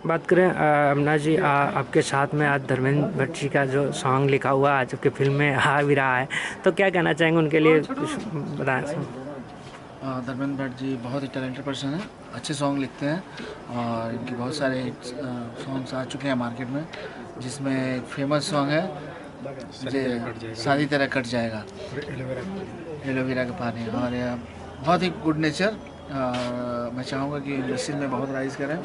बात करें अविनाश जी, आपके साथ में आज धर्मेंद्र भट्ट जी का जो सॉन्ग लिखा हुआ आज आपकी फिल्म में आ भी रहा है, तो क्या कहना चाहेंगे उनके लिए, कुछ बताएं। धर्मेंद्र भट्ट जी बहुत ही टैलेंटेड पर्सन है, अच्छे सॉन्ग लिखते हैं और इनके बहुत सारे सॉन्ग्स आ चुके हैं मार्केट में, जिसमें एक फेमस सॉन्ग है शादी तेरा कट जाएगा, एलोवेरा का पानी। और बहुत ही गुड नेचर, मैं चाहूँगा कि इंडस्ट्री में बहुत राइज करें,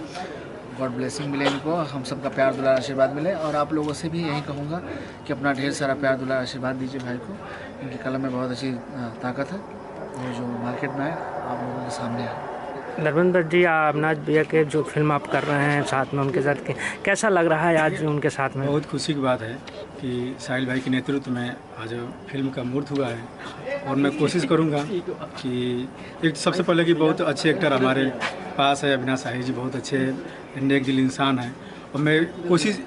गॉड ब्लेसिंग मिले इनको, हम सबका प्यार दुलार आशीर्वाद मिले। और आप लोगों से भी यही कहूँगा कि अपना ढेर सारा प्यार दुलार आशीर्वाद दीजिए भाई को, इनकी कलम में बहुत अच्छी ताकत है और जो मार्केट में है आप लोगों के सामने है। धर्मेंद्र भट्ट जी, अविनाश भैया के जो फिल्म आप कर रहे हैं साथ में उनके साथ, कैसा लग रहा है आज उनके साथ में? बहुत खुशी की बात है कि साहिल भाई के नेतृत्व में आज फिल्म का मुहूर्त हुआ है और मैं कोशिश करूंगा कि एक सबसे पहले कि बहुत अच्छे एक्टर हमारे पास है, अविनाश साहिल जी बहुत अच्छे नेक दिल इंसान है और मैं कोशिश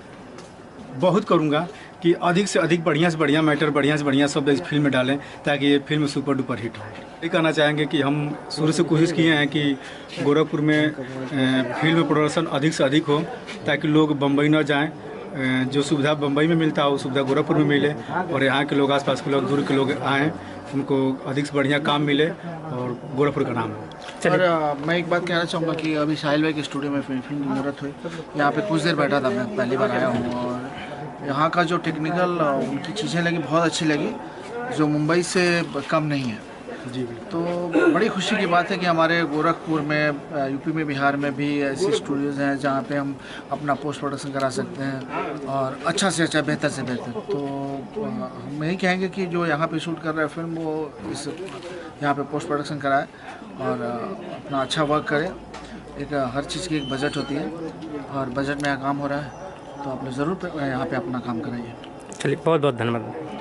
बहुत करूंगा कि अधिक से अधिक बढ़िया से बढ़िया मैटर, बढ़िया से बढ़िया सब इस फिल्म में डालें ताकि ये फिल्म सुपर डुपर हिट हो। ये कहना चाहेंगे कि हम शुरू से कोशिश किए हैं कि गोरखपुर में फिल्म प्रोडक्शन अधिक से अधिक हो ताकि लोग बम्बई न जाएं, जो सुविधा बम्बई में मिलता है वो सुविधा गोरखपुर में मिले और यहाँ के लोग, आसपास के लोग, दूर के लोग आएँ, उनको अधिक से बढ़िया काम मिले और गोरखपुर का नाम हो। और मैं एक बात कहना चाहूँगा कि अभी साहिल भाई के स्टूडियो में फिल्म की मुहूर्त हुई, यहाँ पे कुछ देर बैठा था, मैं पहली बार आया हूँ और यहाँ का जो टेक्निकल उनकी चीज़ें लगी, बहुत अच्छी लगी, जो मुंबई से कम नहीं है जी। तो बड़ी खुशी की बात है कि हमारे गोरखपुर में, यूपी में, बिहार में भी ऐसी स्टूडियोज़ हैं जहाँ पे हम अपना पोस्ट प्रोडक्शन करा सकते हैं और अच्छा से अच्छा, बेहतर से बेहतर। तो हम यही कहेंगे कि जो यहाँ पे शूट कर रहा है फिल्म, वो इस यहाँ पे पोस्ट प्रोडक्शन कराए और अपना अच्छा वर्क करे। एक हर चीज़ की एक बजट होती है और बजट में यहाँ काम हो रहा है, तो आप लोग ज़रूर यहाँ पे अपना काम कराइए। चलिए, बहुत बहुत धन्यवाद।